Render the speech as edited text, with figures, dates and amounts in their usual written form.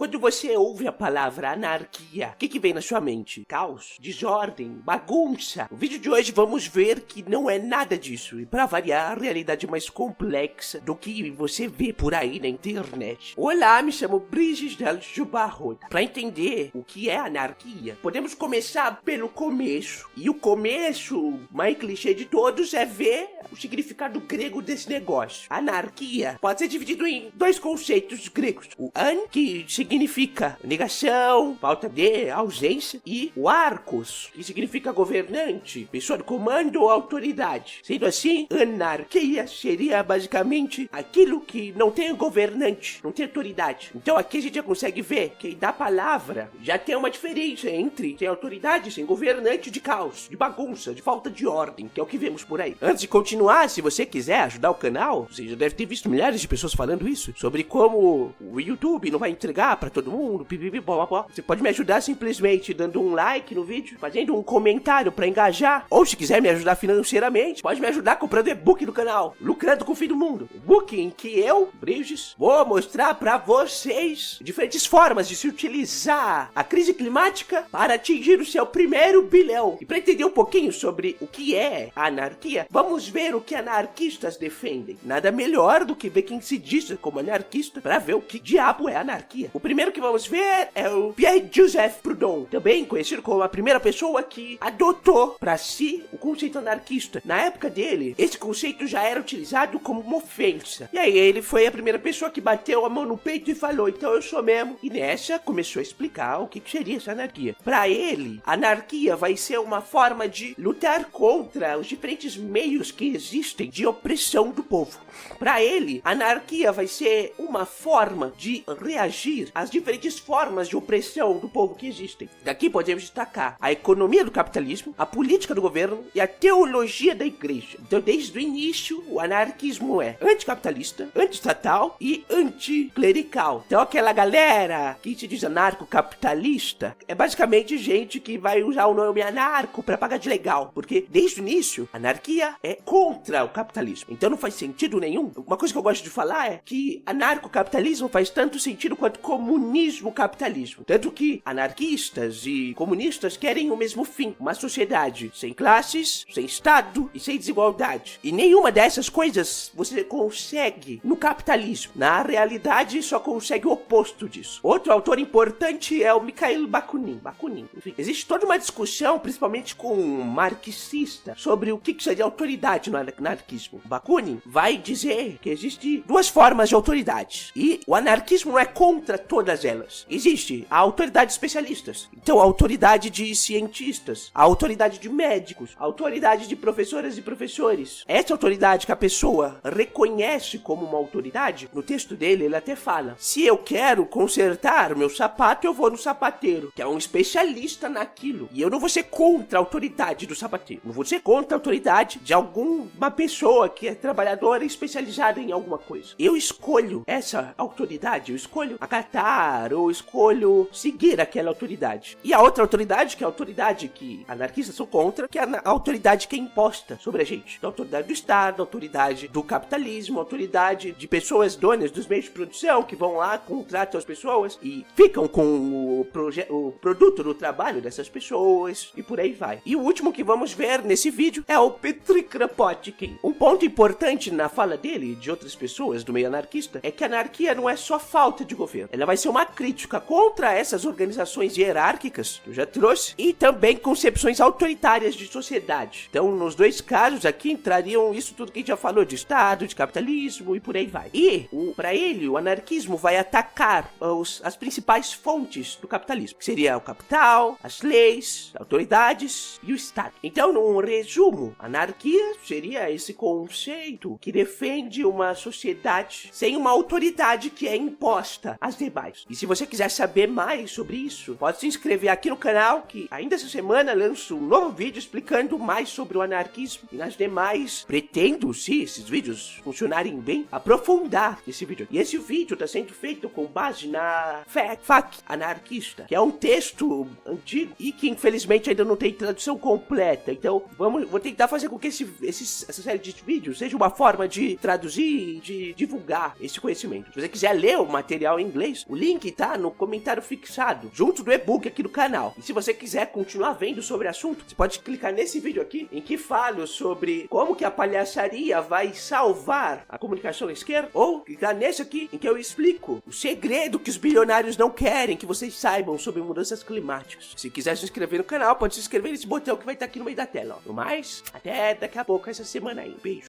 Quando você ouve a palavra anarquia, o que vem na sua mente? Caos, desordem, bagunça. No vídeo de hoje vamos ver que não é nada disso. E para variar, a realidade é mais complexa do que você vê por aí na internet. Olá, me chamo Brigitte Delcio de Barro. Para entender o que é anarquia, podemos começar pelo começo. E o começo mais clichê de todos é ver o significado grego desse negócio. Anarquia pode ser dividido em dois conceitos gregos. O an, que significa negação, falta de, ausência, e o arcos, que significa governante, pessoa de comando ou autoridade. Sendo assim, anarquia seria basicamente aquilo que não tem governante, não tem autoridade. Então aqui a gente já consegue ver que da palavra já tem uma diferença entre sem autoridade, sem governante, de caos, de bagunça, de falta de ordem, que é o que vemos por aí. Antes de continuar, se você quiser ajudar o canal, você já deve ter visto milhares de pessoas falando isso, sobre como o YouTube não vai entregar pra todo mundo, pipipi, blá, blá, blá. Você pode me ajudar simplesmente dando um like no vídeo, fazendo um comentário pra engajar, ou se quiser me ajudar financeiramente, pode me ajudar comprando e-book do canal, lucrando com o fim do mundo. E-book em que eu, Brigitte, vou mostrar pra vocês diferentes formas de se utilizar a crise climática para atingir o seu primeiro bilhão. E pra entender um pouquinho sobre o que é a anarquia, vamos ver o que anarquistas defendem. Nada melhor do que ver quem se diz como anarquista para ver o que diabo é anarquia. O primeiro que vamos ver é o Pierre-Joseph Proudhon, também conhecido como a primeira pessoa que adotou para si o conceito anarquista. Na época dele, esse conceito já era utilizado como uma ofensa. E aí ele foi a primeira pessoa que bateu a mão no peito e falou, então eu sou mesmo. E nessa começou a explicar o que seria essa anarquia. Para ele, anarquia vai ser uma forma de lutar contra os diferentes meios que existem de opressão do povo. Para ele, anarquia vai ser uma forma de reagir às diferentes formas de opressão do povo que existem. Daqui podemos destacar a economia do capitalismo, a política do governo e a teologia da igreja. Então, desde o início, o anarquismo é anticapitalista, antiestatal e anticlerical. Então, aquela galera que se diz anarcocapitalista é basicamente gente que vai usar o nome anarco para pagar de legal, porque desde o início, anarquia é contra o capitalismo. Então, não faz sentido nenhum. Uma coisa que eu gosto de falar é que anarcocapitalismo faz tanto sentido quanto comunismo-capitalismo. Tanto que anarquistas e comunistas querem o mesmo fim. Uma sociedade sem classes, sem Estado e sem desigualdade. E nenhuma dessas coisas você consegue no capitalismo. Na realidade, só consegue o oposto disso. Outro autor importante é o Mikhail Bakunin. Enfim, existe toda uma discussão, principalmente com um marxista, sobre o que seria autoridade no anarquismo. Bakunin vai dizer que existe duas formas de autoridade. E o anarquismo não é contra todas elas. Existe a autoridade de especialistas. Então, a autoridade de cientistas, a autoridade de médicos, a autoridade de professoras e professores. Essa autoridade que a pessoa reconhece como uma autoridade, no texto dele ele até fala, se eu quero consertar o meu sapato, eu vou no sapateiro, que é um especialista naquilo. E eu não vou ser contra a autoridade do sapateiro. Não vou ser contra a autoridade de alguma pessoa que é trabalhadora especializada em alguma coisa. Eu escolho essa autoridade, eu escolho acatar, ou escolho seguir aquela autoridade. E a outra autoridade, que é a autoridade que anarquistas são contra, que é a autoridade que é imposta sobre a gente. Então, a autoridade do Estado, a autoridade do capitalismo, a autoridade de pessoas donas dos meios de produção, que vão lá, contratam as pessoas e ficam com o produto do trabalho dessas pessoas, e por aí vai. E o último que vamos ver nesse vídeo é o Petri Kropotkin. Um ponto importante na fala dele e de outras pessoas do meio anarquista é que a anarquia não é só falta de governo. Ela vai ser uma crítica contra essas organizações hierárquicas que eu já trouxe e também concepções autoritárias de sociedade. Então, nos dois casos aqui entrariam isso tudo que a gente já falou de Estado, de capitalismo e por aí vai. E, para ele, o anarquismo vai atacar as principais fontes do capitalismo, que seria o capital, as leis, as autoridades e o Estado. Então, num resumo, anarquia seria esse conceito que defende uma sociedade sem uma autoridade que é imposta às demais. E se você quiser saber mais sobre isso, pode se inscrever aqui no canal, que ainda essa semana lanço um novo vídeo explicando mais sobre o anarquismo. E nas demais, pretendo, se esses vídeos funcionarem bem, aprofundar esse vídeo. E esse vídeo está sendo feito com base na FAQ anarquista, que é um texto antigo e que infelizmente ainda não tem tradução completa. Então, vou tentar fazer com que essa série de vídeos seja uma forma de traduzir e de divulgar esse conhecimento. Se você quiser ler o material em inglês, O link tá no comentário fixado, junto do e-book aqui do canal. E se você quiser continuar vendo sobre o assunto, você pode clicar nesse vídeo aqui, em que falo sobre como que a palhaçaria vai salvar a comunicação à esquerda, ou clicar nesse aqui, em que eu explico o segredo que os bilionários não querem que vocês saibam sobre mudanças climáticas. Se quiser se inscrever no canal, pode se inscrever nesse botão que vai estar aqui no meio da tela. Ó. No mais, até daqui a pouco essa semana aí. Beijo.